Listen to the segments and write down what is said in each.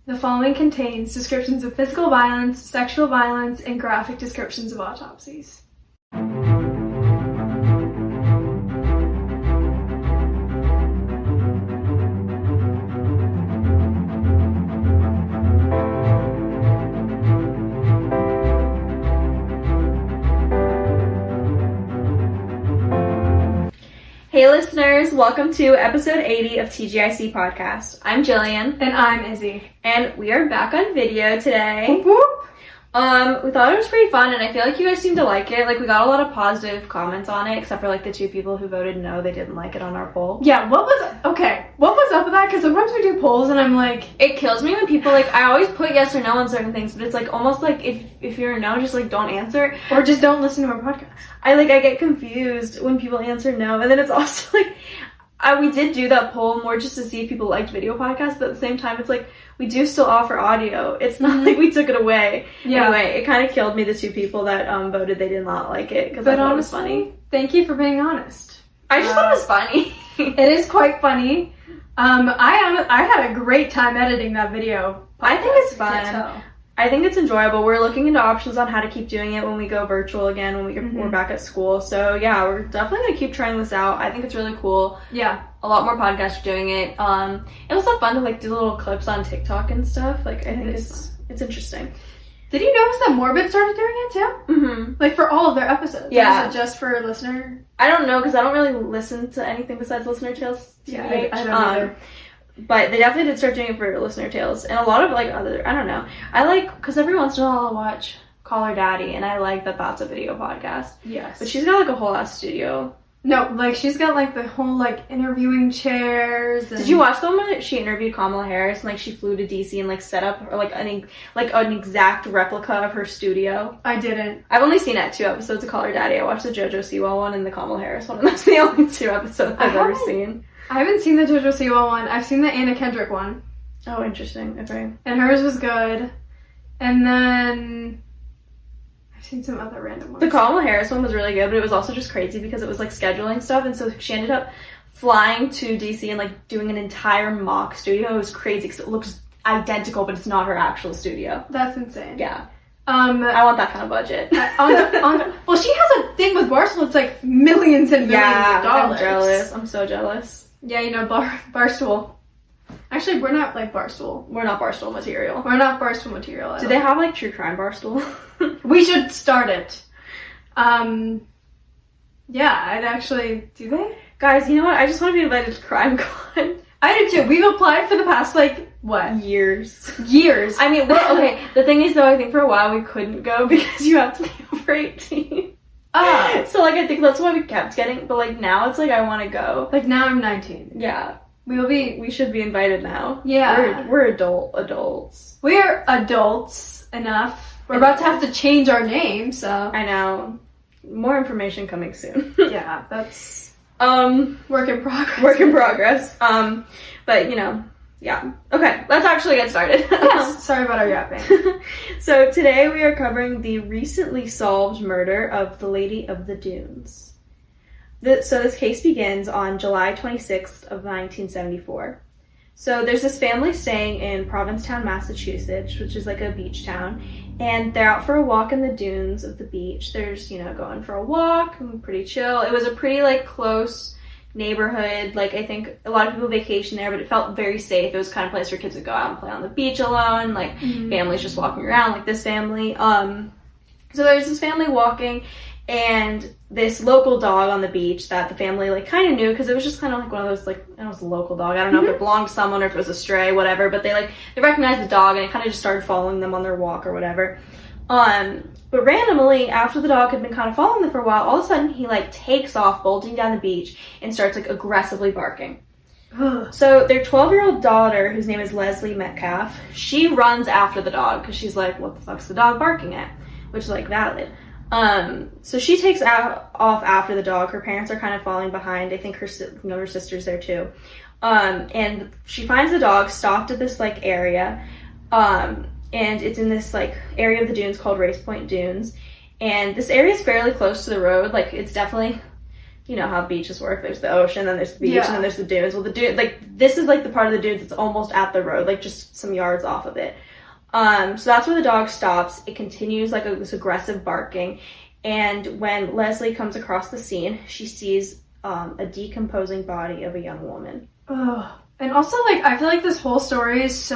The following contains descriptions of physical violence, sexual violence, and graphic descriptions of autopsies. Hey listeners, welcome to episode 80 of TGIC Podcast. I'm Jillian. And I'm Izzy. And we are back on video today. Whoop whoop. We thought it was pretty fun and I feel like you guys seemed to like it. Like we got a lot of positive comments on it, except for like the two people who voted no, they didn't like it on our poll. Yeah, what was up with that? Because sometimes we do polls and I'm like... It kills me when people like, I always put yes or no on certain things, but it's like almost like if you're a no, just like don't answer. Or just don't listen to our podcast. I get confused when people answer no, and then it's also like, we did do that poll more just to see if people liked video podcasts, but at the same time, it's like, we do still offer audio. It's not like we took it away. Yeah. Anyway, it kind of killed me, the two people that voted they did not like it, because I thought it was funny. Thank you for being honest. I just thought it was funny. It is quite funny. I had a great time editing that video. I think it's fun. I think it's enjoyable. We're looking into options on how to keep doing it when we go virtual again, when we're back at school. So yeah, we're definitely going to keep trying this out. I think it's really cool. Yeah. A lot more podcasts are doing it. It was so fun to like do little clips on TikTok and stuff. Like I think it's interesting. Did you notice that Morbid started doing it too? Mm-hmm. Like for all of their episodes? Yeah. Is it just for listener? I don't know, because I don't really listen to anything besides Listener Tales. Yeah, I don't either. But they definitely did start doing it for Listener Tales. And a lot of like other, I don't know. I like, because every once in a while I'll watch Call Her Daddy, and I like that that's a video podcast. Yes. But she's got like a whole ass studio. No, like she's got like the whole like interviewing chairs. And... Did you watch the one where she interviewed Kamala Harris and like she flew to DC and like set up or like an exact replica of her studio? I didn't. I've only seen 2 episodes of Call Her Daddy. I watched the JoJo Siwa one and the Kamala Harris one, and that's the only 2 episodes I've ever seen. I haven't seen the JoJo Siwa one. I've seen the Anna Kendrick one. Oh, interesting. Okay. And hers was good. And then I've seen some other random ones. The Kamala Harris one was really good, but it was also just crazy because it was like scheduling stuff, and so she ended up flying to DC and like doing an entire mock studio. It was crazy because it looks identical, but it's not her actual studio. That's insane. Yeah. I want that kind of budget. Well, she has a thing with Barstool. It's like millions and millions of dollars. I'm jealous. I'm so jealous. Yeah, you know, Barstool. Actually, we're not like Barstool. We're not Barstool material. We're not Barstool material. Do they have like true crime Barstool? We should start it. Yeah, I'd actually... Do they? Guys, you know what? I just want to be invited to CrimeCon. I do too. We've applied for the past, like, what? Years. I mean, okay, the thing is, though, I think for a while we couldn't go because you have to be over 18. So, like, I think that's why we kept getting, but, like, now it's like I want to go. Like, now I'm 19. Yeah. We should be invited now. Yeah. We're adults. We're adults enough. We're about to have to change our name, so. I know. More information coming soon. Yeah, that's work in progress. Work in progress. But you know, yeah. Okay, let's actually get started. Yes. Sorry about our yapping. So today we are covering the recently solved murder of the Lady of the Dunes. So this case begins on July 26th of 1974. So there's this family staying in Provincetown, Massachusetts, which is like a beach town, and they're out for a walk in the dunes of the beach. There's, you know, going for a walk, pretty chill. It was a pretty like close neighborhood. Like I think a lot of people vacation there, but it felt very safe. It was the kind of place where kids would go out and play on the beach alone, like families just walking around, like this family. So there's this family walking, and this local dog on the beach that the family like kind of knew, because it was just kind of like one of those like, it was a local dog. I don't know if it belonged to someone or if it was a stray, whatever, but they recognized the dog and it kind of just started following them on their walk or whatever. But randomly, after the dog had been kind of following them for a while, all of a sudden he like takes off, bolting down the beach, and starts like aggressively barking. So their 12-year-old daughter, whose name is Leslie Metcalf, she runs after the dog because she's like, what the fuck's the dog barking at? Which is like valid. So she takes off after the dog. Her parents are kind of falling behind. I think her sister's there too. And she finds the dog stopped at this like area. And it's in this like area of the dunes called Race Point Dunes. And this area is fairly close to the road. Like it's definitely you know how beaches work. There's the ocean, then there's the beach, Yeah. and then there's the dunes. Well, the dune, like, this is, like, the part of the dunes that's almost at the road, like, just some yards off of it. So that's where the dog stops. It continues, like, this aggressive barking. And when Leslie comes across the scene, she sees a decomposing body of a young woman. Ugh. And also, like, I feel like this whole story does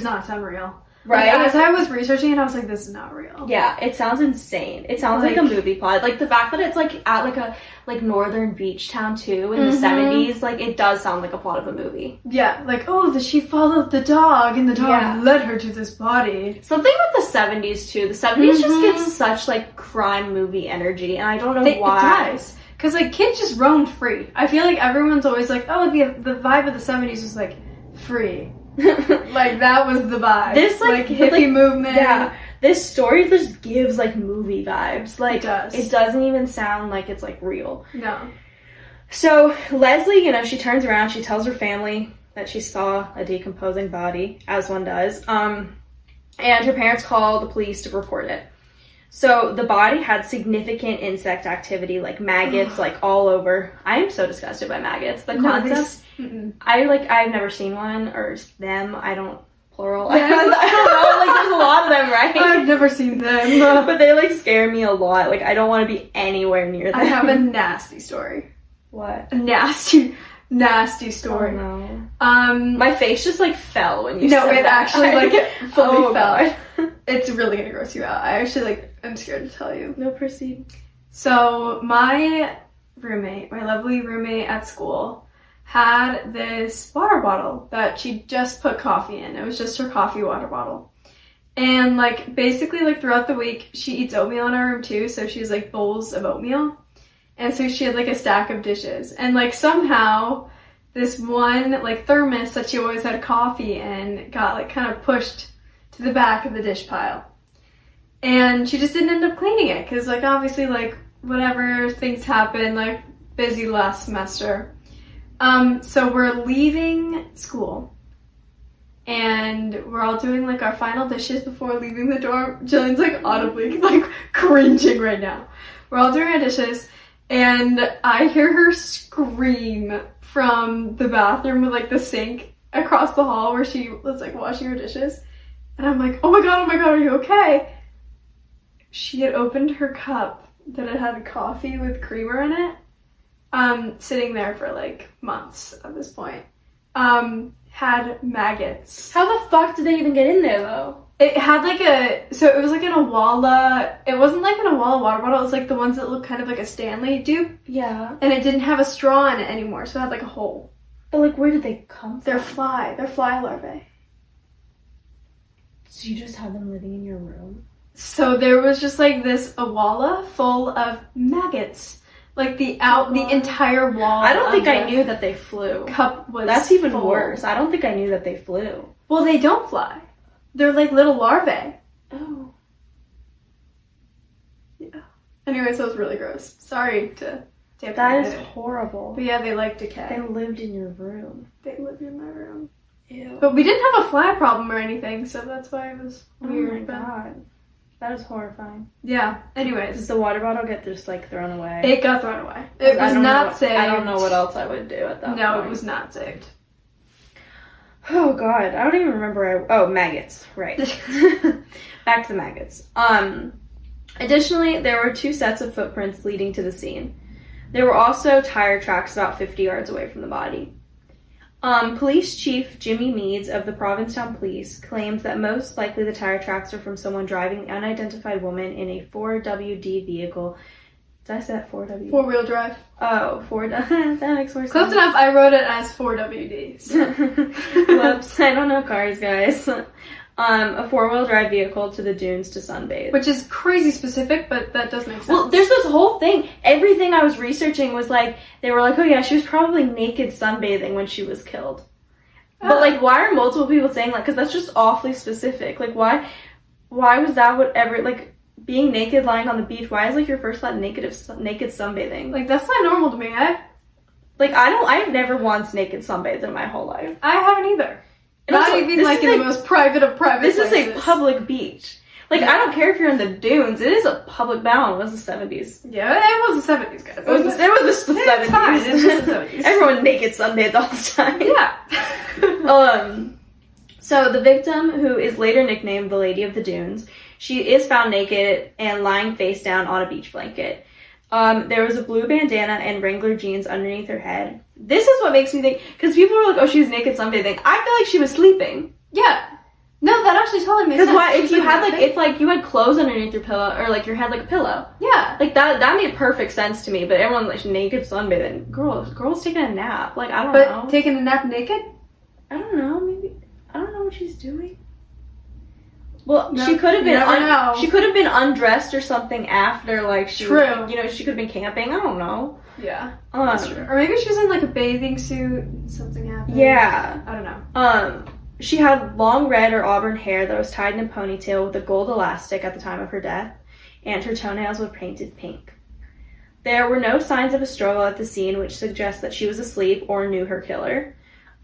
not sound real. Right? Like, as I was researching it, I was like, this is not real. Yeah, it sounds insane. It sounds like a movie plot. Like, the fact that it's, like, at, like, a, like, northern beach town, too, in the 70s, like, it does sound like a plot of a movie. Yeah, like, she followed the dog, and the dog led her to this body. Something with the 70s, too. The 70s just gets such, like, crime movie energy, and I don't know why. It does. Because, like, kids just roamed free. I feel like everyone's always like, the vibe of the 70s was, like, free. Like, that was the vibe. This, like hippie movement. Yeah. This story just gives, like, movie vibes. Like, it does. It doesn't even sound like it's, like, real. No. So, Leslie, you know, she turns around, she tells her family that she saw a decomposing body, as one does. And her parents call the police to report it. So the body had significant insect activity, like maggots, like all over. I am so disgusted by maggots. The concept, I've never seen one, or them, I don't, plural. I don't know, like there's a lot of them, right? I've never seen them. But they like scare me a lot. Like I don't want to be anywhere near them. I have a nasty story. What? A nasty story. Oh, no. My face just like fell when you said that. No, it actually like fully fell. God. It's really gonna gross you out. I actually I'm scared to tell you. No, proceed. So my lovely roommate at school, had this water bottle that she just put coffee in. It was just her coffee water bottle. And like basically like throughout the week she eats oatmeal in her room too, so she has like bowls of oatmeal. And so she had like a stack of dishes. And like somehow this one like thermos that she always had coffee in got like kind of pushed to the back of the dish pile. And she just didn't end up cleaning it because like obviously like whatever things happen, like busy last semester. So we're leaving school and we're all doing like our final dishes before leaving the dorm. Jillian's like audibly like cringing right now. We're all doing our dishes and I hear her scream from the bathroom with like the sink across the hall where she was like washing her dishes. And I'm like, oh my god, are you okay? She had opened her cup that it had coffee with creamer in it, sitting there for like months at this point, had maggots. How the fuck did they even get in there though? It had like it was like an Awala, it wasn't like an Awala water bottle, it was like the ones that look kind of like a Stanley dupe. Yeah. And it didn't have a straw in it anymore, so it had like a hole. But like where did they come from? They're fly larvae. So you just had them living in your room? So there was just like this Awala full of maggots. Like the entire wall. I don't think I knew that they flew. Cup was That's even full. worse. I don't think I knew that they flew. Well, they don't fly. They're like little larvae. Oh. Yeah. Anyways, that was really gross. Sorry to dampen That it. is horrible. But yeah, they like decay. They lived in your room. They lived in my room. Ew. But we didn't have a fly problem or anything, so that's why it was weird. Oh my god. That is horrifying. Yeah. Anyways. Does the water bottle get just like thrown away? It got thrown away. It was not saved. I don't know what else I would do at that point. No, it was not saved. Oh god, I don't even remember. Oh, maggots. Right. Back to the maggots. Additionally, there were 2 sets of footprints leading to the scene. There were also tire tracks about 50 yards away from the body. Police Chief Jimmy Meads of the Provincetown Police claims that most likely the tire tracks are from someone driving the unidentified woman in a 4WD vehicle. Did I say that 4WD? 4-wheel drive. Oh, 4 that makes more sense. Close enough, I wrote it as 4WD. So. Whoops, I don't know cars, guys. A 4-wheel drive vehicle to the dunes to sunbathe. Which is crazy specific, but that does make sense. Well, there's this whole thing. Everything I was researching was like, they were like, oh yeah, she was probably naked sunbathing when she was killed. But like, why are multiple people saying that? Because that's just awfully specific. Like, why was that whatever, like, being naked, lying on the beach, why is like your first thought naked sunbathing? Like, that's not normal to me. I've never once naked sunbathed in my whole life. I haven't either. And Not also, even like in the most private of private This places. is a public beach. Like, I don't care if you're in the dunes. It is a public bound. It was the 70s. Yeah, it was the 70s, guys. It was just the 70s. Fine. It was just the 70s. Everyone naked sunbathed all the time. Yeah. So the victim, who is later nicknamed the Lady of the Dunes, she is found naked and lying face down on a beach blanket. There was a blue bandana and Wrangler jeans underneath her head. This is what makes me think, because people were like, oh, she was naked sunbathing. I feel like she was sleeping. Yeah. No, that actually totally makes sense. Because why, if you had if you had clothes underneath your pillow, or like your head like a pillow. Yeah. Like that made perfect sense to me, but everyone's like naked sunbathing. Girl's taking a nap. Like, I don't know. But taking a nap naked? I don't know, maybe. I don't know what she's doing. Well, No, she could have been she could have been undressed or something after, like, she True. You know, she could have been camping. I don't know. Yeah. That's true. Or maybe she was in like a bathing suit and something happened. Yeah. I don't know. She had long red or auburn hair that was tied in a ponytail with a gold elastic at the time of her death, and her toenails were painted pink. There were no signs of a struggle at the scene, which suggests that she was asleep or knew her killer.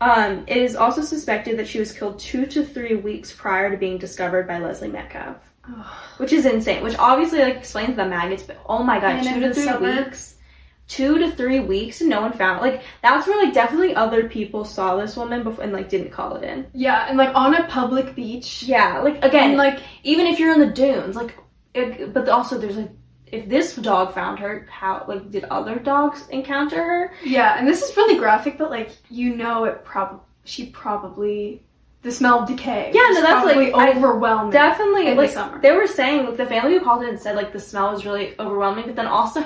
It is also suspected that she was killed 2 to 3 weeks prior to being discovered by Leslie Metcalf. Which is insane, which obviously, like, explains the maggots, but oh my god, 2 to 3 weeks? 2 to 3 weeks and no one found, like, that's where, like, definitely other people saw this woman before and, like, didn't call it in. Yeah, and like on a public beach. Yeah, like, again, and, like, even if you're in the dunes, like, but also there's, like, if this dog found her, how, like, did other dogs encounter her? Yeah, and this is really graphic, but, like, you know, the smell of decay. Yeah, no, that's, like, overwhelming. Definitely, in like, the summer. They were saying, like, the family who called in said, like, the smell was really overwhelming, but then also,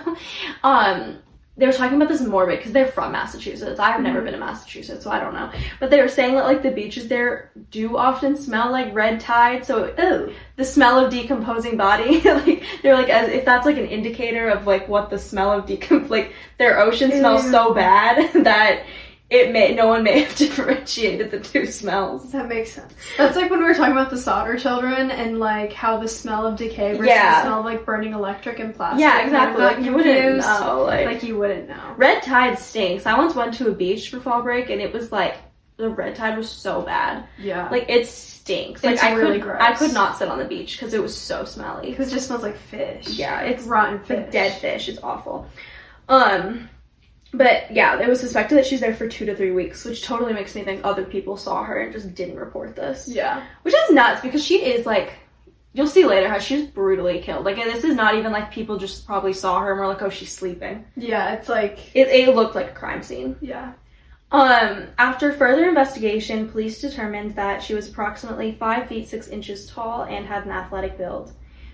they were talking about this morbid, because they're from Massachusetts. I've never been to Massachusetts, so I don't know. But they were saying that, like, the beaches there do often smell like red tide, so the smell of decomposing body, like, they're like, as if that's, like, an indicator of, like, what the smell of like, their ocean smells so bad that no one may have differentiated the two smells. That makes sense. That's like when we were talking about the Solder Children and like how the smell of decay versus the smell of like burning electric and plastic. Yeah, exactly. Like you wouldn't know. Like you wouldn't know. Red tide stinks. I once went to a beach for fall break and it was like the red tide was so bad. Yeah. Like it stinks. Like gross. I could not sit on the beach because it was so smelly. Because it just smells like fish. Yeah, it's rotten fish. Like dead fish. It's awful. But yeah, it was suspected that she's there for 2 to 3 weeks, which totally makes me think other people saw her and just didn't report this. Yeah. Which is nuts because she is like, you'll see later how she was brutally killed. Like, and this is not even like people just probably saw her and were like, oh, she's sleeping. Yeah, it's like... It looked like a crime scene. Yeah. After further investigation, police determined that she was approximately 5 feet 6 inches tall and had an athletic build.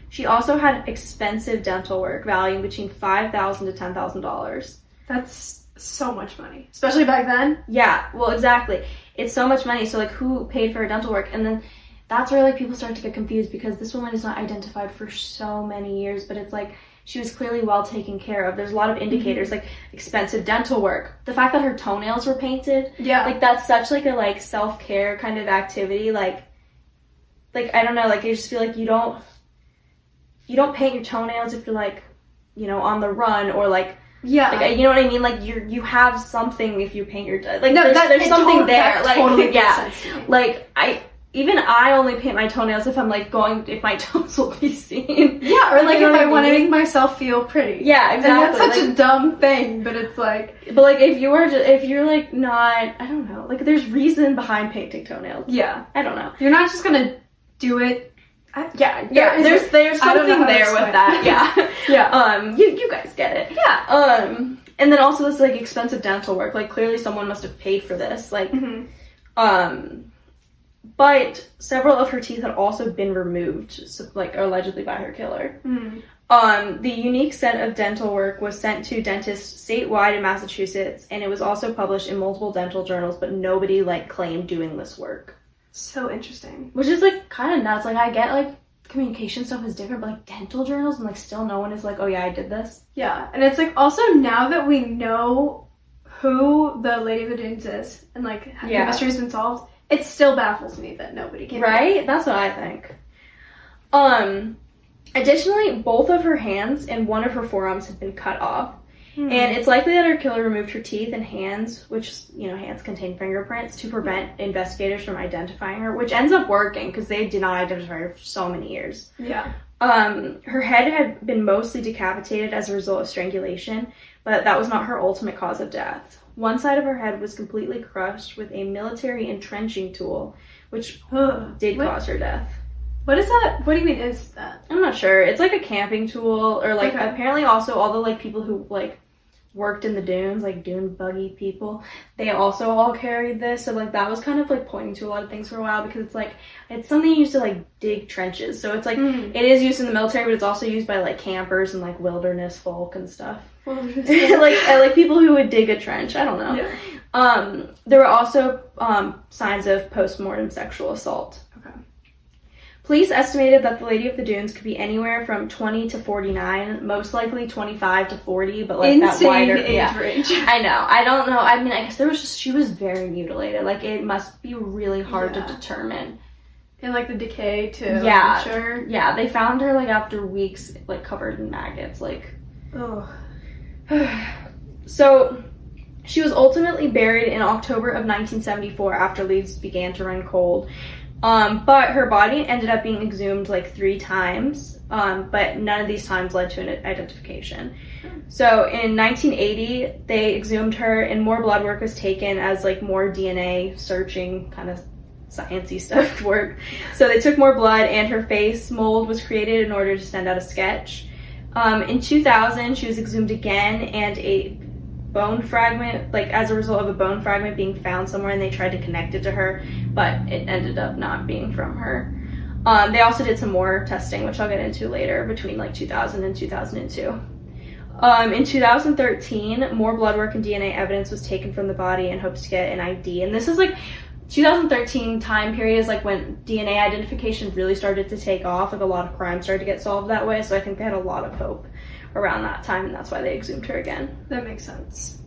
She also had expensive dental work valuing between $5,000 to $10,000. That's so much money. Especially back then. Yeah, well, exactly. It's so much money. So, like, who paid for her dental work? And then that's where, like, people start to get confused because this woman is not identified for so many years, but it's like she was clearly well taken care of. There's a lot of indicators, like expensive dental work. The fact that her toenails were painted. Yeah. Like, that's such, like, a, like, self-care kind of activity. Like, I don't know. Like, I just feel like you don't paint your toenails if you're, like, you know, on the run or, like, yeah, like, you know what I mean? Like you have something if you paint your like no, there's something there. Like totally yeah, like I only paint my toenails if I'm like if my toes will be seen. Yeah, or like if I want to make myself feel pretty. Yeah, exactly. And that's such a dumb thing, but it's like. But like if you're like not, I don't know. Like there's reason behind painting toenails. Yeah, I don't know. You're not just gonna do it. There's something there with that. Yeah. You guys get it. Yeah. And then also this like expensive dental work. Like clearly someone must have paid for this. Like, but several of her teeth had also been removed, so, like allegedly by her killer. The unique set of dental work was sent to dentists statewide in Massachusetts, and it was also published in multiple dental journals. But nobody like claimed doing this work. So interesting. Which is, like, kind of nuts. Like, I get, like, communication stuff is different, but, like, dental journals and, like, still no one is like, oh, yeah, I did this. Yeah, and it's, like, also now that we know who the Lady of the Dunes is and, like, the mystery's been solved, it still baffles me that nobody can. Right? That's what I think. Additionally, both of her hands and one of her forearms had been cut off. And it's likely that her killer removed her teeth and hands, which, hands contain fingerprints, to prevent investigators from identifying her, which ends up working because they did not identify her for so many years. Yeah. Her head had been mostly decapitated as a result of strangulation, but that was not her ultimate cause of death. One side of her head was completely crushed with a military entrenching tool, which did cause her death. What is that? What do you mean is that? I'm not sure. It's like a camping tool, or apparently also all the people who worked in the dunes, dune buggy people, they also all carried this. So that was kind of pointing to a lot of things for a while, because it's something used to dig trenches. So it's it is used in the military, but it's also used by campers and wilderness folk and stuff. like people who would dig a trench. I don't know. Yeah. There were also signs of post-mortem sexual assault. Okay. Police estimated that the Lady of the Dunes could be anywhere from 20 to 49, most likely 25 to 40, but insane that wider age range. I know. I don't know. I mean, I guess she was very mutilated. It must be really hard to determine. And the decay too. Yeah. I'm sure. Yeah, they found her after weeks covered in maggots. Oh. So she was ultimately buried in October of 1974 after leaves began to run cold. But her body ended up being exhumed 3 times, but none of these times led to an identification. So in 1980, they exhumed her, and more blood work was taken as more DNA searching kind of sciencey stuff work. So they took more blood, and her face mold was created in order to send out a sketch. In 2000, she was exhumed again, and a bone fragment, as a result of a bone fragment being found somewhere, and they tried to connect it to her, but it ended up not being from her. They also did some more testing, which I'll get into later, between 2000 and 2002. In 2013, more blood work and DNA evidence was taken from the body in hopes to get an ID, and this is 2013 time period is when DNA identification really started to take off. A lot of crimes started to get solved that way, so I think they had a lot of hope around that time, and that's why they exhumed her again. That makes sense.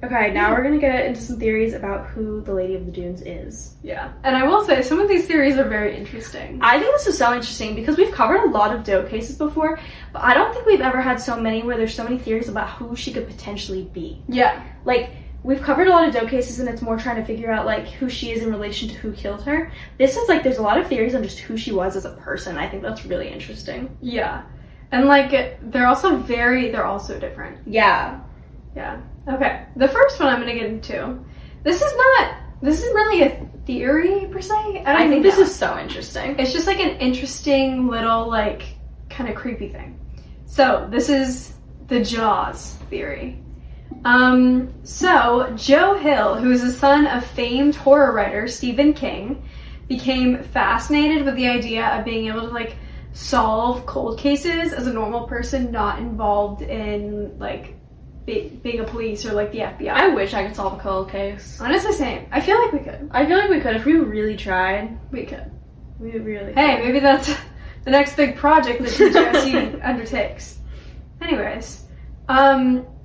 Okay, now we're gonna get into some theories about who the Lady of the Dunes is. Yeah, and I will say some of these theories are very interesting. I think this is so interesting because we've covered a lot of dope cases before, but I don't think we've ever had so many where there's so many theories about who she could potentially be. Yeah. We've covered a lot of dope cases, and it's more trying to figure out who she is in relation to who killed her. This is there's a lot of theories on just who she was as a person. I think that's really interesting. Yeah. And they're also different. Yeah. Yeah. Okay. The first one I'm gonna get into. This isn't really a theory per se. I think this is so interesting. It's just an interesting little kind of creepy thing. So this is the Jaws theory. So Joe Hill, who is the son of famed horror writer Stephen King, became fascinated with the idea of being able to solve cold cases as a normal person not involved in being a police or the FBI. I wish I could solve a cold case. Honestly, same. I feel like we could. I feel like we could if we really tried. We could. We really Hey, could. maybe that's the next big project that TGIC undertakes. Anyways,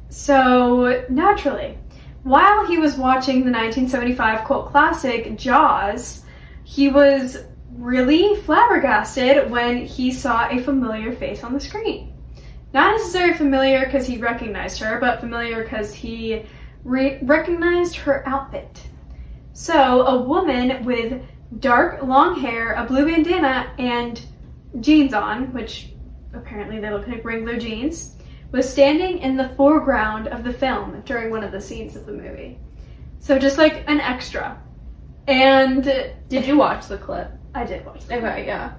so naturally, while he was watching the 1975 cult classic Jaws, he was really flabbergasted when he saw a familiar face on the screen. Not necessarily familiar because he recognized her, but familiar because he recognized her outfit. So, a woman with dark, long hair, a blue bandana, and jeans on, which apparently they look like regular jeans, was standing in the foreground of the film during one of the scenes of the movie. So just an extra. And did you watch the clip? I did watch the clip. Okay, yeah.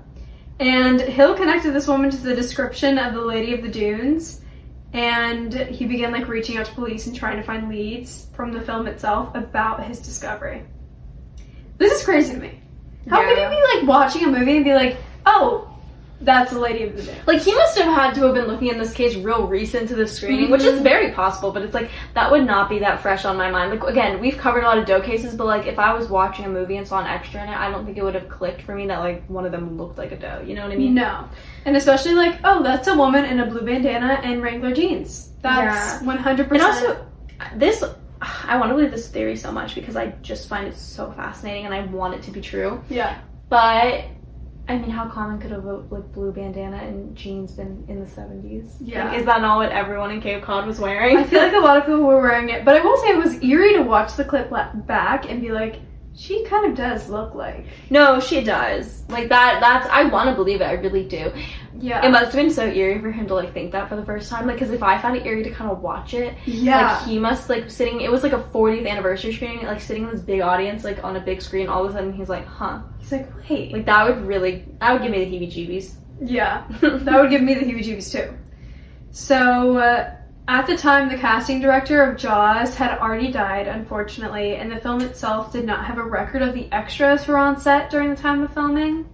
And Hill connected this woman to the description of the Lady of the Dunes, and he began reaching out to police and trying to find leads from the film itself about his discovery. This is crazy to me. How could you be watching a movie and be oh, that's the Lady of the Dunes? He must have had to have been looking in this case real recent to the screening, which is very possible, but it's that would not be that fresh on my mind. Again, we've covered a lot of doe cases, but if I was watching a movie and saw an extra in it, I don't think it would have clicked for me that one of them looked like a doe. You know what I mean? No. And especially oh, that's a woman in a blue bandana and Wrangler jeans. That's 100%. And also, I want to believe this theory so much because I just find it so fascinating and I want it to be true. Yeah. But I mean, how common could a like blue bandana and jeans been in the 70s? Yeah. Like, is that not what everyone in Cape Cod was wearing? I feel like a lot of people were wearing it, but I will say it was eerie to watch the clip back and be like, she kind of does look like. No, she does. Like, that's, I want to believe it, I really do. Yeah. It must have been so eerie for him to, like, think that for the first time. Like, because if I found it eerie to kind of watch it, yeah. like, he must, like, sitting, it was, like, a 40th anniversary screening, like, sitting in this big audience, like, on a big screen, all of a sudden he's like, huh. He's like, wait. Like, that would give me the heebie-jeebies. Yeah. That would give me the heebie-jeebies, too. So, at the time, the casting director of Jaws had already died, unfortunately, and the film itself did not have a record of the extras who were on set during the time of filming.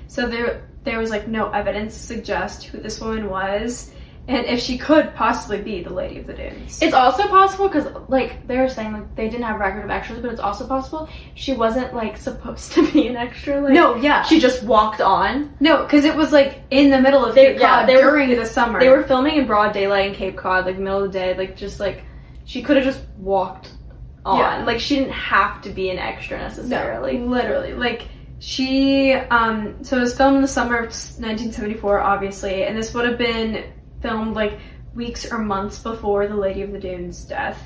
So there was like no evidence to suggest who this woman was, and if she could possibly be the Lady of the Dunes. It's also possible, because, like, they were saying, like, they didn't have a record of extras, but it's also possible she wasn't, like, supposed to be an extra. Like, no, yeah. She just walked on. No, because it was, like, in the middle of Cape Cod during the summer. They were filming in broad daylight in Cape Cod, like, middle of the day, like, just, like, she could have just walked on. Yeah. Like, she didn't have to be an extra, necessarily. No, literally. Like, she, so it was filmed in the summer of 1974, obviously, and this would have been filmed like weeks or months before the Lady of the Dunes death.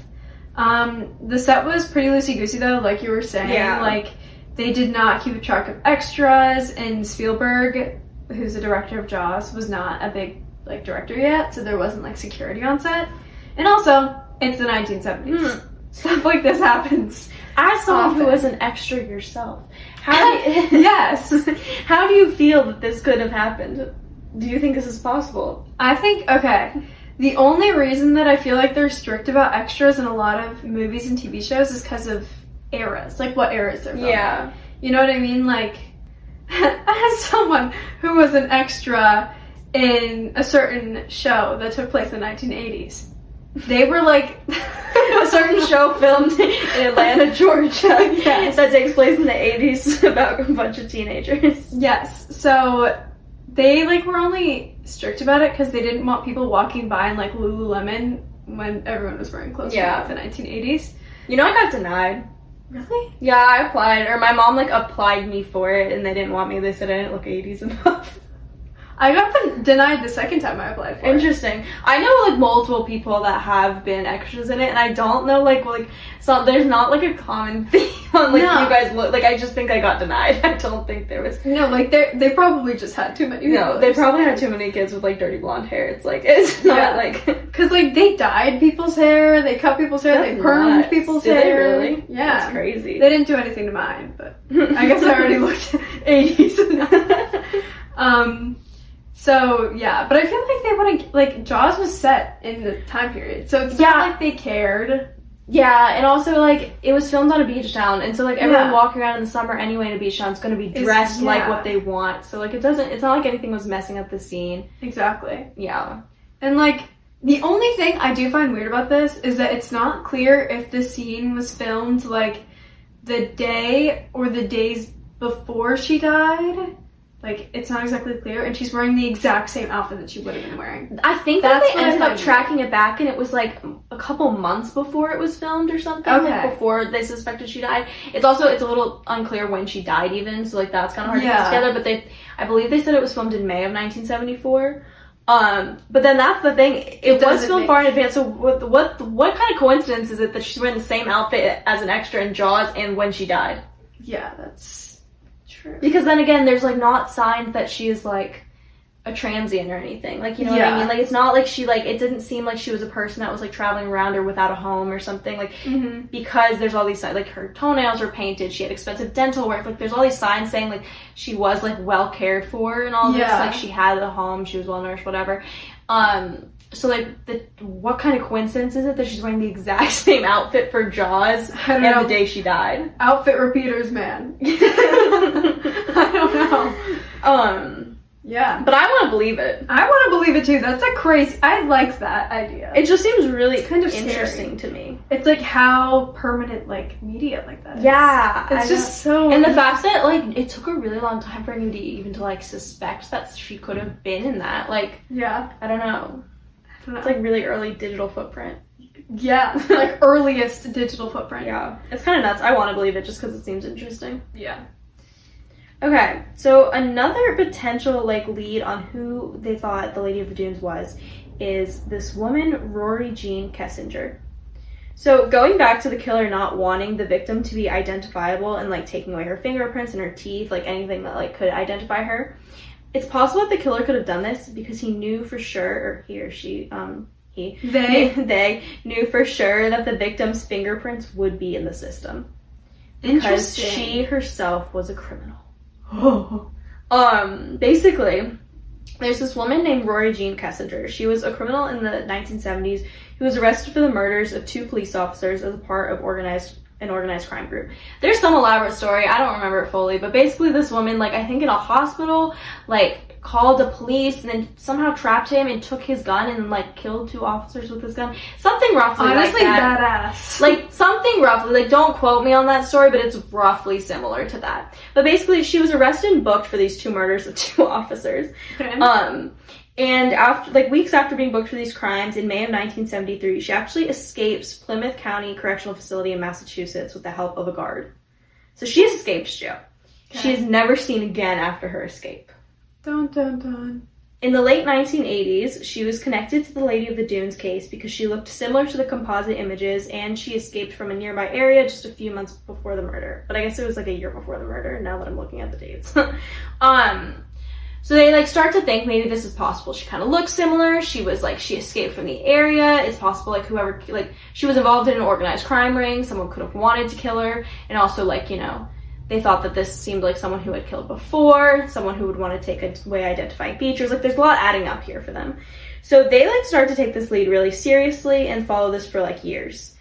The set was pretty loosey-goosey though, like you were saying. Yeah. Like, they did not keep track of extras, and Spielberg, who's the director of Jaws, was not a big like director yet, so there wasn't like security on set. And also, it's the 1970s. Stuff like this happens. As someone who often. was an extra yourself, how do you, Yes. how do you feel that this could have happened? Do you think this is possible? I think, okay, the only reason that I feel like they're strict about extras in a lot of movies and TV shows is because of eras, like what eras they're filming. Yeah. You know what I mean? Like, as someone who was an extra in a certain show that took place in the 1980s, they were like... a certain show filmed in Atlanta, Georgia, Yes. that takes place in the 80s about a bunch of teenagers. Yes, so they like were only strict about it because they didn't want people walking by in like Lululemon when everyone was wearing clothes from like, the 1980s. You know, I got denied. Really? Yeah, I applied, or my mom like applied me for it, and they didn't want me. They said I didn't look 80s enough. I got denied the second time I applied for it. Interesting. I know like multiple people that have been extras in it, and I don't know like so there's not like a common theme on like No. you guys look like. I just think I got denied. I don't think there was. No, like they probably just had too many people. No, they probably had too many kids with like dirty blonde hair. It's like it's not like because like they dyed people's hair, they cut people's hair, they permed nuts. people's Did hair. they really? Yeah, That's crazy. They didn't do anything to mine, but I guess I already looked 80s. So yeah, but I feel like they wouldn't like Jaws was set in the time period, so it's not like they cared. Yeah, and also like it was filmed on a beach town, and so like everyone walking around in the summer anyway in a beach town is going to be dressed like what they want. So like it's not like anything was messing up the scene. Exactly. Yeah. And like the only thing I do find weird about this is that it's not clear if the scene was filmed like the day or the days before she died. Like, it's not exactly clear, and she's wearing the exact same outfit that she would have been wearing. I think That's that they what I ended up find tracking it back, and it was like a couple months before it was filmed or something. Okay. Like before they suspected she died. It's a little unclear when she died even, so like that's kind of hard to put together. But I believe they said it was filmed in May of 1974. But then that's the thing. It was filmed far in advance. So what kind of coincidence is it that she's wearing the same outfit as an extra in Jaws and when she died? Yeah, that's true. Because then again, there's like not signs that she is like a transient or anything. Like, you know what I mean? Like, it's not like she like it didn't seem like she was a person that was like traveling around or without a home or something. Like because there's all these signs, like her toenails were painted, she had expensive dental work. Like there's all these signs saying like she was like well cared for and all this. Like she had a home, she was well nourished, whatever. So like what kind of coincidence is it that she's wearing the exact same outfit for Jaws and the day she died? Outfit repeaters, man. I don't know. Yeah. But I want to believe it. I want to believe it too. That's a crazy... I like that idea. It just seems really kind of interesting to me. It's like how permanent like media like that is. Yeah. It's just so... And the fact that like it took a really long time for anybody even to like suspect that she could have been in that. Like, yeah. I don't know. It's like really early digital footprint. Yeah. Like earliest digital footprint. Yeah. It's kind of nuts. I want to believe it just because it seems interesting. Yeah. Okay, so another potential lead on who they thought the Lady of the Dunes was is this woman, Rory Jean Kessinger. So going back to the killer not wanting the victim to be identifiable and taking away her fingerprints and her teeth, anything that could identify her, it's possible that the killer could have done this because he knew for sure, or he or she, they knew for sure that the victim's fingerprints would be in the system. Because she herself was a criminal. Basically, there's this woman named Rory Jean Kessinger. She was a criminal in the 1970s who was arrested for the murders of 2 police officers as a part of an organized crime group. There's some elaborate story, I don't remember it fully, but basically this woman, I think in a hospital, called the police and then somehow trapped him and took his gun and killed 2 officers with his gun. Something roughly honestly, like that. Badass. Something roughly, don't quote me on that story, but it's roughly similar to that. But basically she was arrested and booked for these 2 murders of 2 officers. Okay. And after, weeks after being booked for these crimes, in May of 1973, she actually escapes Plymouth County Correctional Facility in Massachusetts with the help of a guard. So she escapes jail. Okay. She is never seen again after her escape. Dun, dun, dun. In the late 1980s, she was connected to the Lady of the Dunes case because she looked similar to the composite images and she escaped from a nearby area just a few months before the murder. But I guess it was a year before the murder, now that I'm looking at the dates. So they start to think maybe this is possible. She kind of looks similar. She was she escaped from the area. It's possible whoever she was involved in an organized crime ring. Someone could have wanted to kill her, and also they thought that this seemed like someone who had killed before, someone who would want to take away identifying features. There's a lot adding up here for them. So they start to take this lead really seriously and follow this for years.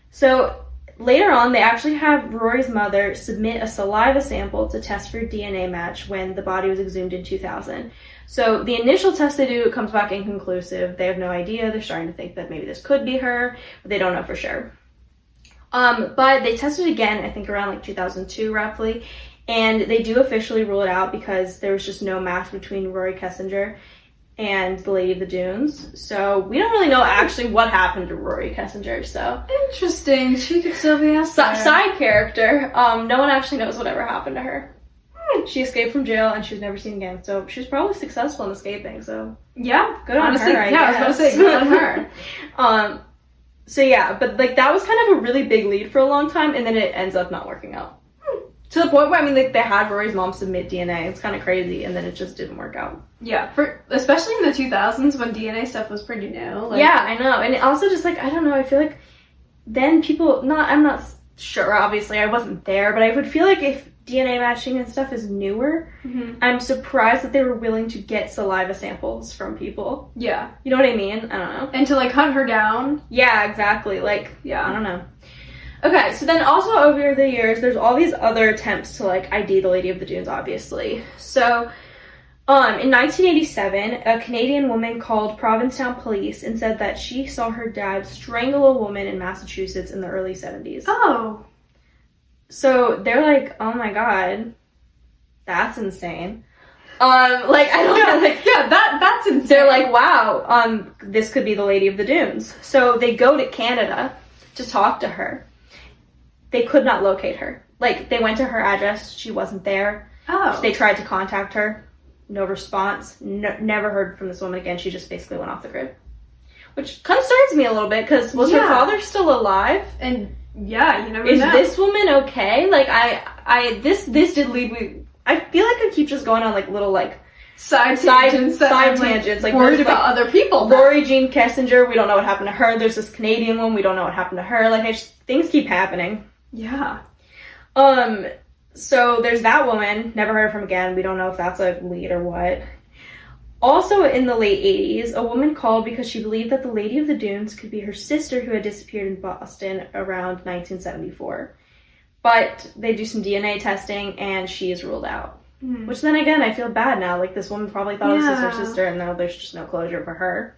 So later on, they actually have Rory's mother submit a saliva sample to test for DNA match when the body was exhumed in 2000. So the initial test they do comes back inconclusive. They have no idea. They're starting to think that maybe this could be her, but they don't know for sure. But they tested again, I think around 2002 roughly, and they do officially rule it out because there was just no match between Rory Kessinger and the Lady of the Dunes. So we don't really know actually what happened to Rory Kessinger. So interesting. She could still be a side character. No one actually knows whatever happened to her. She escaped from jail and she was never seen again. So she was probably successful in escaping. So yeah, good on her. I was about to say good on her. So yeah, but that was kind of a really big lead for a long time, and then it ends up not working out. To the point where, they had Rory's mom submit DNA. It's kind of crazy, and then it just didn't work out. Yeah, especially in the 2000s when DNA stuff was pretty new. Yeah, I know. And also just, I don't know, I feel then people, I'm not sure, obviously, I wasn't there, but I would feel if DNA matching and stuff is newer, I'm surprised that they were willing to get saliva samples from people. Yeah. You know what I mean? I don't know. And to, hunt her down. Yeah, exactly. Yeah. I don't know. Okay, so then also over the years, there's all these other attempts to, ID the Lady of the Dunes, obviously. So, in 1987, a Canadian woman called Provincetown Police and said that she saw her dad strangle a woman in Massachusetts in the early 70s. Oh. So they're oh my god, that's insane. I don't know, yeah, that's insane. They're wow, this could be the Lady of the Dunes. So they go to Canada to talk to her. They could not locate her. They went to her address, she wasn't there. Oh. They tried to contact her, no response, never heard from this woman again. She just basically went off the grid. Which concerns me a little bit, because was her father still alive? And yeah, you never know. Is this woman okay? This did lead me. I feel I keep just going on little side tangents, worried about other people. Rory Jean Kessinger, we don't know what happened to her. There's this Canadian one, we don't know what happened to her. Things keep happening. Yeah. So there's that woman. Never heard from again. We don't know if that's a lead or what. Also in the late 80s, a woman called because she believed that the Lady of the Dunes could be her sister who had disappeared in Boston around 1974. But they do some DNA testing and she is ruled out. Which then again, I feel bad now. This woman probably thought this was her sister and now there's just no closure for her.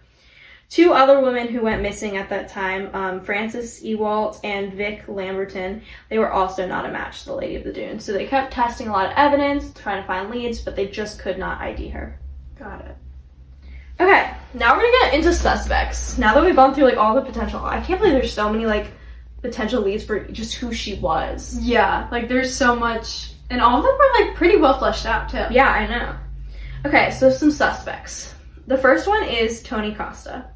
2 other women who went missing at that time, Frances Ewalt and Vic Lamberton, they were also not a match to the Lady of the Dunes. So they kept testing a lot of evidence, trying to find leads, but they just could not ID her. Got it. Okay, now we're gonna get into suspects. Now that we've gone through all the potential, I can't believe there's so many potential leads for just who she was. Yeah, there's so much And all of them were like pretty well fleshed out too. Yeah, I know. Okay, so some suspects. The first one is Tony Costa.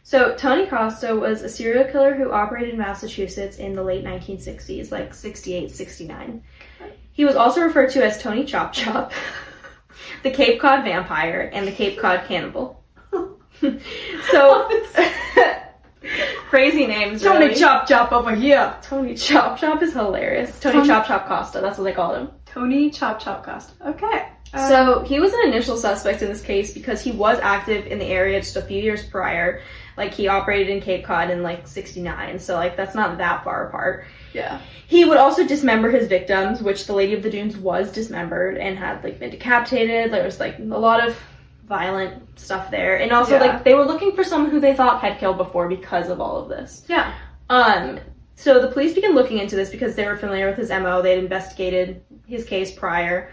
So Tony Costa was a serial killer who operated in Massachusetts in the late 1960s, like 68, 69. He was also referred to as Tony Chop Chop, the Cape Cod Vampire, and the Cape Cod Cannibal. So, crazy names, Tony really. Chop Chop over here. Tony Chop Chop is hilarious. Tony Chop Chop Costa, that's what they called him. Tony Chop Chop Costa. Okay. So he was an initial suspect in this case because he was active in the area just a few years prior. Like, he operated in Cape Cod in like 69, so like that's not that far apart. Yeah. He would also dismember his victims, which the Lady of the Dunes was dismembered and had like been decapitated. There was like a lot of violent stuff there, and also like they were looking for someone who they thought had killed before because of all of this. Yeah. So the police began looking into this because they were familiar with his MO. They'd investigated his case prior.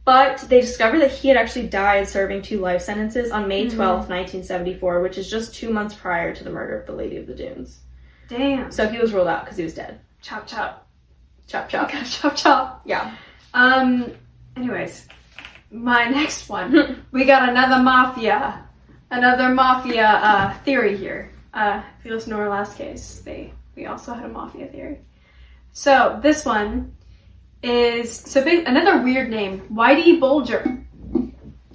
But they discovered that he had actually died serving 2 life sentences on May 12th, 1974, which is just 2 months prior to the murder of the Lady of the Dunes. Damn. So he was ruled out because he was dead. Chop chop. Chop chop. Chop chop. Yeah. Anyways, my next one. We got another mafia theory here. If you listen to our last case, we also had a mafia theory. So this one is another weird name, Whitey Bulger.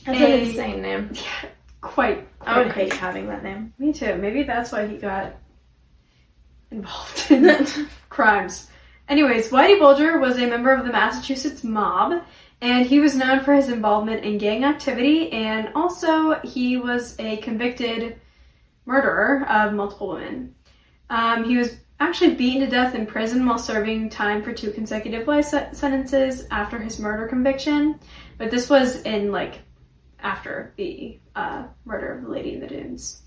That's an insane name. Yeah, quite. I would hate having that name. Me too. Maybe that's why he got involved in crimes. Anyways, Whitey Bulger was a member of the Massachusetts mob, and he was known for his involvement in gang activity, and also he was a convicted murderer of multiple women. He was actually beaten to death in prison while serving time for 2 consecutive life sentences after his murder conviction, but this was in after the murder of the Lady in the Dunes.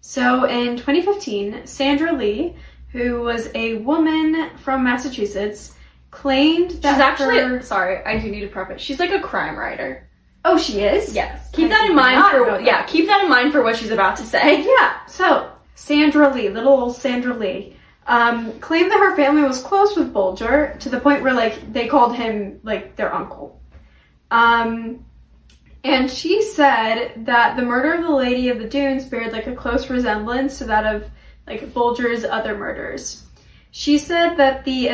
So in 2015, Sandra Lee, who was a woman from Massachusetts, claimed that she's actually sorry, I do need to preface. She's like a crime writer. Oh, she is? Yes. Keep that in mind for what she's about to say. Yeah. So Sandra Lee, little old Sandra Lee, claimed that her family was close with Bulger to the point where they called him their uncle. And she said that the murder of the Lady of the Dunes beared a close resemblance to that of Bulger's other murders. She said that the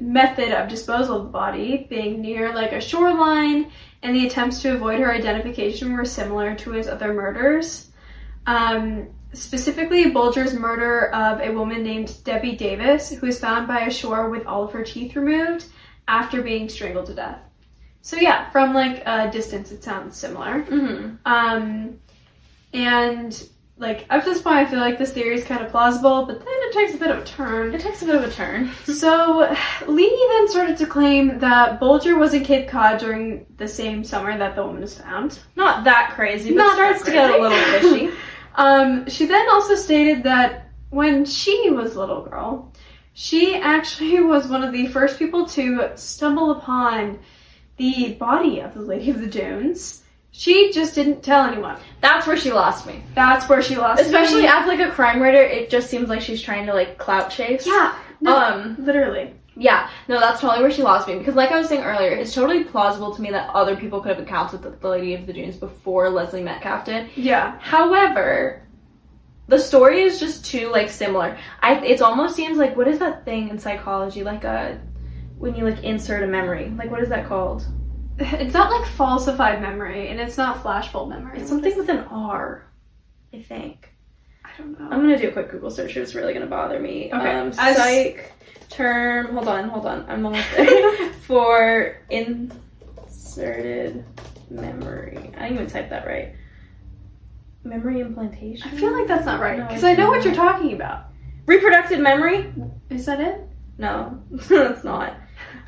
method of disposal of the body, being near a shoreline, and the attempts to avoid her identification were similar to his other murders. Specifically, Bulger's murder of a woman named Debbie Davis, who was found by a shore with all of her teeth removed after being strangled to death. So yeah, from a distance, it sounds similar. Mm-hmm. And up to this point, I feel like this theory is kind of plausible, but then it takes a bit of a turn. So Lee then started to claim that Bulger was in Cape Cod during the same summer that the woman was found. Not that crazy, but starts to get a little fishy. She then also stated that when she was a little girl, she actually was one of the first people to stumble upon the body of the Lady of the Dunes. She just didn't tell anyone. That's where she lost me. Especially as a crime writer, it just seems like she's trying to clout chase. Yeah. No, literally. Yeah, no, that's totally where she lost me. Because like I was saying earlier, it's totally plausible to me that other people could have encountered the Lady of the Dunes before Leslie Metcalf did. Yeah. However, the story is just too similar. It almost seems what is that thing in psychology? When you insert a memory. What is that called? It's not falsified memory, and it's not flashbulb memory. It's something with an R, I think. I don't know. I'm gonna do a quick Google search. It's really gonna bother me. Okay. Psych term. Hold on. I'm almost there. For inserted memory. I didn't even type that right. Memory implantation. I feel like that's not right because I know what you're talking about. Reproductive memory. Is that it? No, that's not.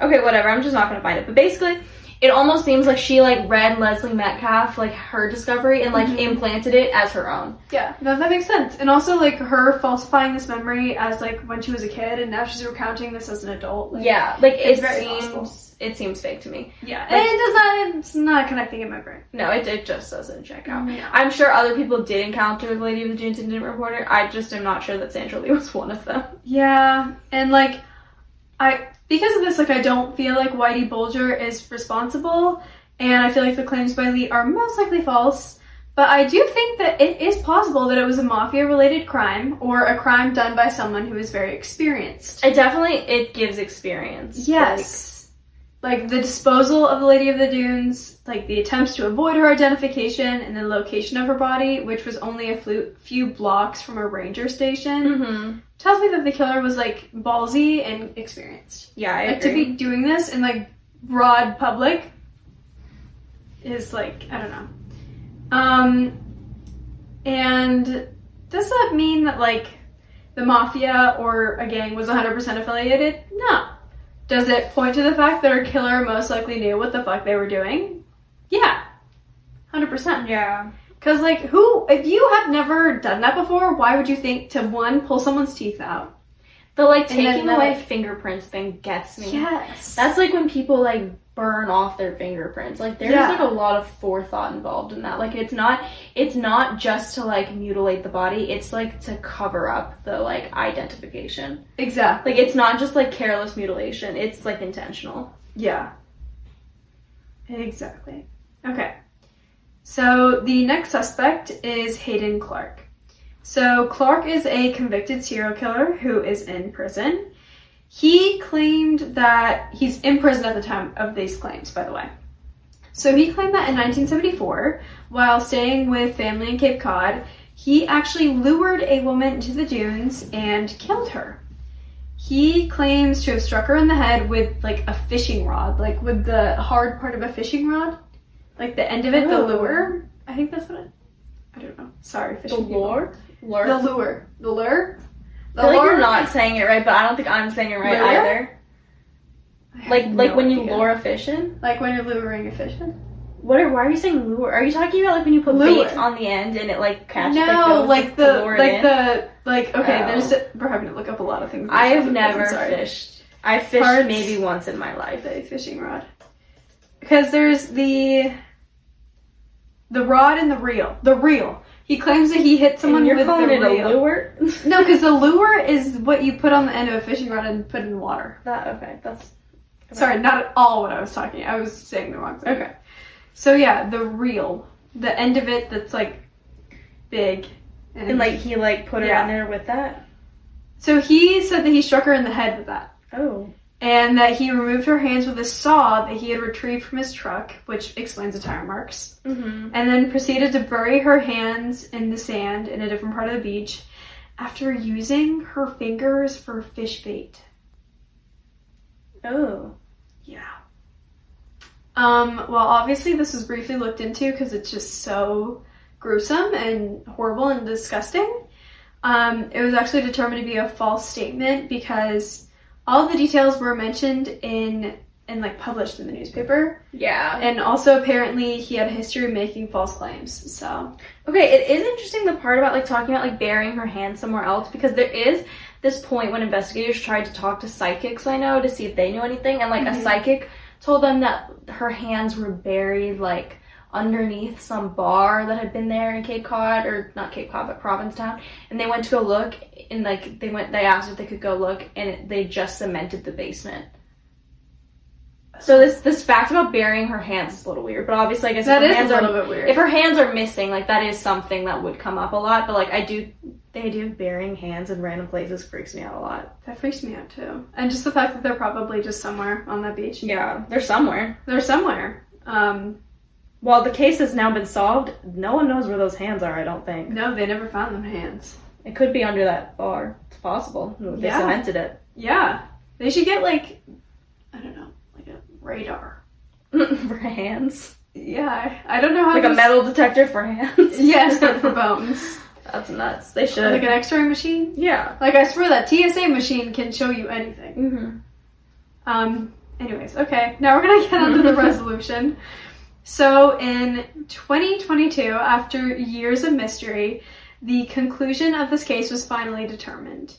Okay, whatever. I'm just not gonna find it. But basically, it almost seems like she read Leslie Metcalf, her discovery, and implanted it as her own. Yeah, no, that makes sense. And also her falsifying this memory as when she was a kid, and now she's recounting this as an adult. Yeah, it seems fake to me. Yeah, and it's not connecting in my brain. No, it just doesn't check out. Yeah. I'm sure other people did encounter the Lady of the Dunes and didn't report it. I just am not sure that Sandra Lee was one of them. Yeah, and because of this, like, I don't feel like Whitey Bulger is responsible, and I feel like the claims by Lee are most likely false. But I do think that it is possible that it was a mafia-related crime, or a crime done by someone who is very experienced. It gives experience. Yes. Like the disposal of the Lady of the Dunes, like the attempts to avoid her identification, and the location of her body, which was only a few blocks from a ranger station, tells me that the killer was like ballsy and experienced. Yeah, I like agree. To be doing this in like broad public is like, I don't know. And does that mean that like the mafia or a gang was 100% affiliated? No. Does it point to the fact that our killer most likely knew what the fuck they were doing? Yeah. 100%. Yeah. Because, like, if you have never done that before, why would you think to, one, pull someone's teeth out? The, like, And then, taking away like, fingerprints thing gets me. Yes. That's, like, when people, like, burn off their fingerprints. Like, there's, like, a lot of forethought involved in that. Like, it's not just to, like, mutilate the body. It's, like, to cover up the, like, identification. Exactly. Like, it's not just, like, careless mutilation. It's, like, intentional. Yeah. Exactly. Okay. So, the next suspect is Hayden Clark. So, Clark is a convicted serial killer who is in prison. He claimed that he's in prison at the time of these claims, by the way. So he claimed that in 1974, while staying with family in Cape Cod, he actually lured a woman into the dunes and killed her. He claims to have struck her in the head with like a fishing rod, like with the hard part of a fishing rod, like the end of it, the lure. I think that's what I don't know. Sorry, fishing. The lure? The lure. The lure? I feel like you're not saying it right, but I don't think I'm saying it right either. Like when you lure a fish in? Like when you're luring a fish in? Why are you saying lure? Are you talking about like when you put lure. bait on the end and it like catches? No, there's we're having to look up a lot of things. I have never fished. I fished maybe once in my life. A fishing rod. Because there's the rod and the reel. The reel. He claims that he hit someone with the reel. A lure? No, because the lure is what you put on the end of a fishing rod and put in water. Sorry, not at all what I was talking. I was saying the wrong thing. Okay. So yeah, the reel, the end of it that's like big, and like he like put her in there with that. So he said that he struck her in the head with that. Oh. And that he removed her hands with a saw that he had retrieved from his truck, which explains the tire marks. Mm-hmm. And then proceeded to bury her hands in the sand in a different part of the beach after using her fingers for fish bait. Oh. Yeah. Well, obviously this was briefly looked into because it's just so gruesome and horrible and disgusting. It was actually determined to be a false statement because all of the details were mentioned and like published in the newspaper. Yeah. And also apparently he had a history of making false claims, so. Okay, it is interesting the part about like talking about like burying her hand somewhere else, because there is this point when investigators tried to talk to psychics I know to see if they knew anything, and like a psychic told them that her hands were buried like underneath some bar that had been there in Cape Cod, or not Cape Cod, but Provincetown, and they went to go look, and like they asked if they could go look, and they just cemented the basement. So this fact about burying her hands is a little weird, but obviously I guess that is a little bit weird. If her hands are missing, like that is something that would come up a lot, but like the idea of burying hands in random places freaks me out a lot. That freaks me out too. And just the fact that they're probably just somewhere on that beach. Yeah, they're somewhere. While the case has now been solved, no one knows where those hands are, I don't think. No, they never found them hands. It could be under that bar. It's possible. They cemented it. Yeah. They should get like, I don't know, like a radar. For hands? Yeah, I don't know how. Like a metal detector for hands? Yes, but for bones. That's nuts. They should. Like an x-ray machine? Yeah. Like I swear that TSA machine can show you anything. Mm-hmm. Anyways, okay. Now we're gonna get onto the resolution. So in 2022, after years of mystery, the conclusion of this case was finally determined.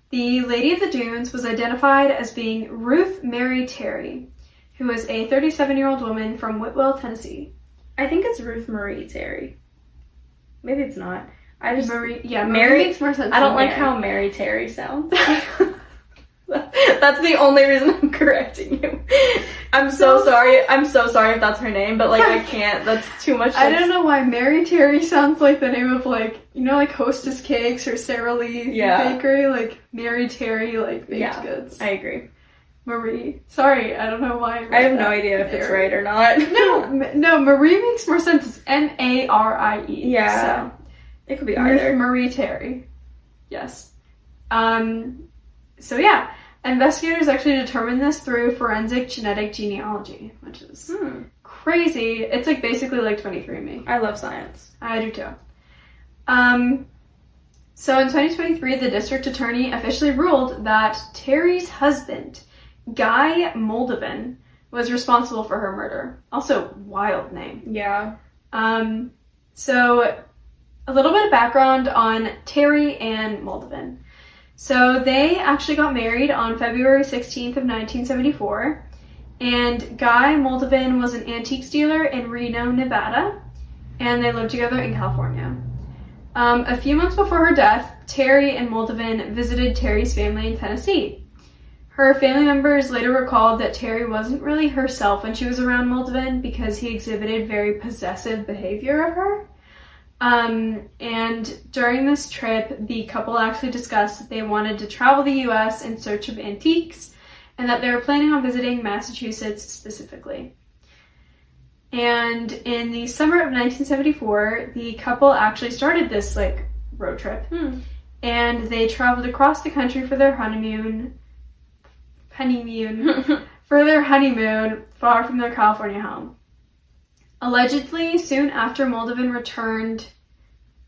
The Lady of the Dunes was identified as being Ruth Mary Terry, who was a 37-year-old woman from Whitwell, Tennessee. I think it's Ruth Marie Terry. Maybe it's not. Mary Mary makes more sense. I don't like how Mary Terry sounds. I That's the only reason I'm correcting you. I'm so sorry. I'm so sorry if that's her name, but like I can't. That's too much. I don't know why Mary Terry sounds like the name of like, you know, like Hostess Cakes or Sara Lee Bakery, like Mary Terry, like baked goods. I agree. Marie. Sorry, I don't know why. I have no idea if it's right or not. No, Marie makes more sense. It's Marie. Yeah. So. It could be either. Marie Terry. Yes. So yeah, investigators actually determined this through forensic genetic genealogy, which is crazy. It's like basically like 23andMe. I love science. I do too. So in 2023, the district attorney officially ruled that Terry's husband, Guy Moldovan, was responsible for her murder. Also, wild name. Yeah. So a little bit of background on Terry and Moldovan. So they actually got married on February 16th of 1974, and Guy Moldovan was an antiques dealer in Reno, Nevada, and they lived together in California. A few months before her death, Terry and Moldovan visited Terry's family in Tennessee. Her family members later recalled that Terry wasn't really herself when she was around Moldovan because he exhibited very possessive behavior of her. And during this trip, the couple actually discussed that they wanted to travel the US in search of antiques and that they were planning on visiting Massachusetts specifically. And in the summer of 1974, the couple actually started this like road trip and they traveled across the country for their honeymoon far from their California home. Allegedly, soon after Moldovan returned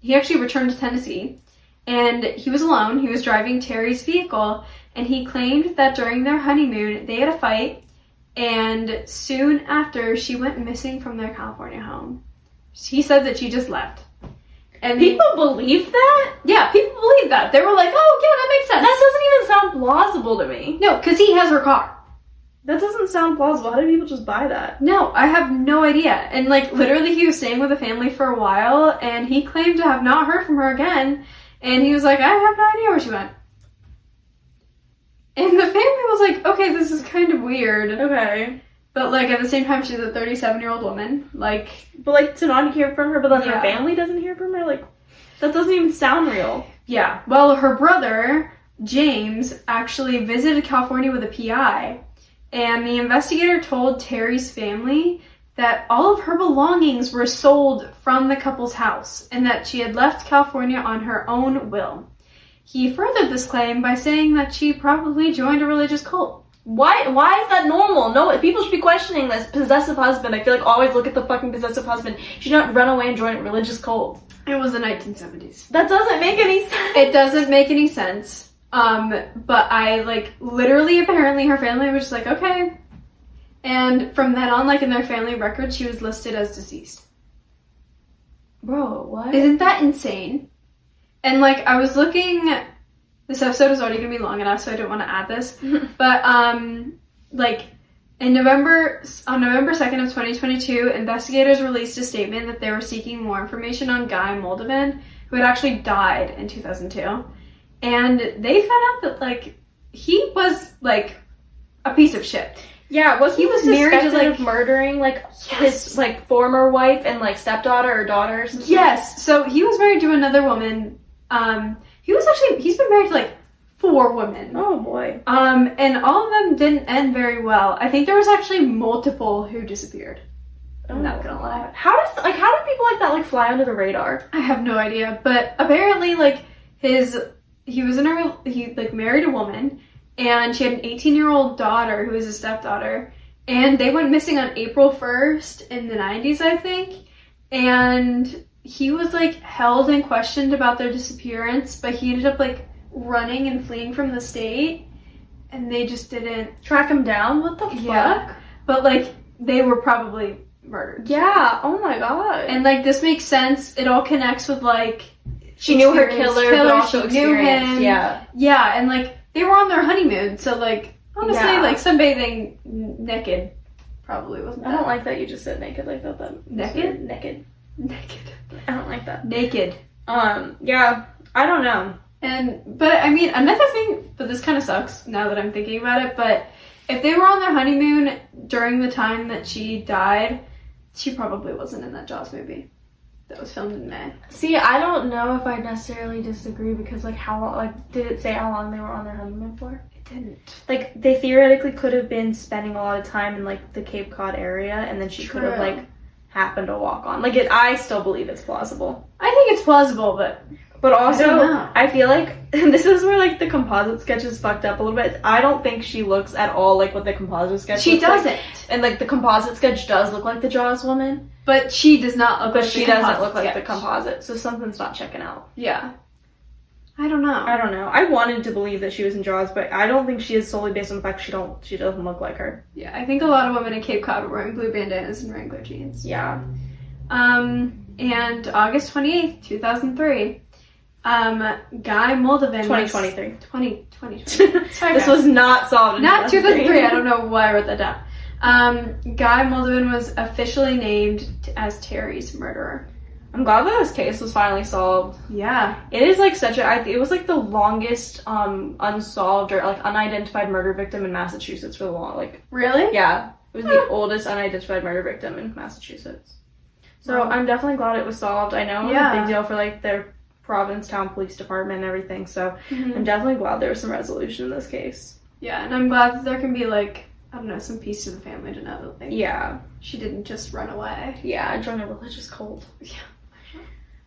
to Tennessee, and he was alone. He was driving Terry's vehicle, and he claimed that during their honeymoon, they had a fight, and soon after, she went missing from their California home. He said that she just left. And people believe that? Yeah, people believe that. They were like, oh, yeah, that makes sense. That doesn't even sound plausible to me. No, because he has her car. That doesn't sound plausible. How do people just buy that? No, I have no idea. And like literally he was staying with the family for a while and he claimed to have not heard from her again. And he was like, I have no idea where she went. And the family was like, okay, this is kind of weird. Okay. But like at the same time, she's a 37-year-old woman. Like, but like to not hear from her, but then her family doesn't hear from her? Like, that doesn't even sound real. Yeah. Well, her brother, James, actually visited California with a PI. And the investigator told Terry's family that all of her belongings were sold from the couple's house and that she had left California on her own will. He furthered this claim by saying that she probably joined a religious cult. Why is that normal? No, people should be questioning this. Possessive husband. I feel like always look at the fucking possessive husband. She did not run away and join a religious cult. It was the 1970s. That doesn't make any sense. It doesn't make any sense. But I, like, literally, apparently, her family was just like, okay. And from then on, like, in their family record, she was listed as deceased. Bro, what? Isn't that insane? And, like, I was looking, this episode is already gonna be long enough, so I don't want to add this. But, like, on November 2nd of 2022, investigators released a statement that they were seeking more information on Guy Moldovan, who had actually died in 2002. And they found out that, like, he was, like, a piece of shit. Yeah, he was married to, like, murdering, like, his, like, former wife and, like, stepdaughter or daughter or something. Yes, so he was married to another woman. He's been married to, like, 4 women. Oh, boy. And all of them didn't end very well. I think there was actually multiple who disappeared. I'm not gonna lie. How do people like that, like, fly under the radar? I have no idea, but apparently, like, he married a woman, and she had an 18-year-old daughter who was a stepdaughter, and they went missing on April 1st in the 90s, I think, and he was, like, held and questioned about their disappearance, but he ended up, like, running and fleeing from the state, and they just didn't track him down? What the fuck? But, like, they were probably murdered. Yeah, oh my god. And, like, this makes sense. It all connects with, like, she knew her killer, but also she knew him. Yeah. Yeah, and, like, they were on their honeymoon, so, like, honestly, like, sunbathing naked probably wasn't bad. I don't like that you just said naked like that. Naked? Naked. Naked. I don't like that. Naked. Yeah, I don't know. But I mean, another thing, but this kind of sucks now that I'm thinking about it, but if they were on their honeymoon during the time that she died, she probably wasn't in that Jaws movie that was filmed in May. See, I don't know if I necessarily disagree because, like, how long, like, did it say how long they were on their honeymoon for? It didn't. Like, they theoretically could have been spending a lot of time in, like, the Cape Cod area, and then she could have, like, happened to walk on. Like, I still believe it's plausible. I think it's plausible, but also, know. I feel like, and this is where, like, the composite sketch is fucked up a little bit. I don't think she looks at all like what the composite sketch she looks doesn't. like. And, like, the composite sketch does look like the Jaws woman. But she does not look But like she the doesn't composite look like the sketch. composite, so something's not checking out. Yeah. I don't know. I don't know. I wanted to believe that she was in Jaws, but I don't think she is solely based on the fact she doesn't look like her. Yeah, I think a lot of women in Cape Cod were wearing blue bandanas and Wrangler jeans. Yeah. And August 28th, 2003, Guy Moldovan 2023. 2020. Sorry, This guys. was not solved in Not 2003. I don't know why I wrote that down. Guy Moldovan was officially named as Terry's murderer. I'm glad that this case was finally solved. Yeah. It is like it was like the longest unsolved or like unidentified murder victim in Massachusetts for the long, like, Really? yeah. It was the oldest unidentified murder victim in Massachusetts. So Wow. I'm definitely glad it was solved. I know it was Yeah. a big deal for like their Provincetown Police Department and everything, so Mhm. I'm definitely glad there was some resolution in this case. Yeah, and I'm glad that there can be, like, I don't know, some peace to the family to know that Yeah. she didn't just run away. Yeah, join a religious cult. Yeah.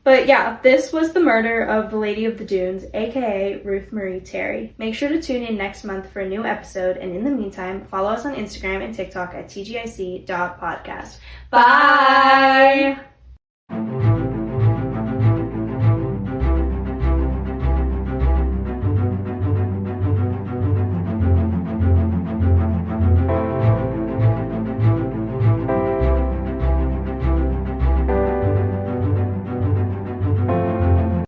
But yeah, this was the murder of the Lady of the Dunes, aka Ruth Marie Terry. Make sure to tune in next month for a new episode, and in the meantime, follow us on Instagram and TikTok at tgic.podcast. Bye!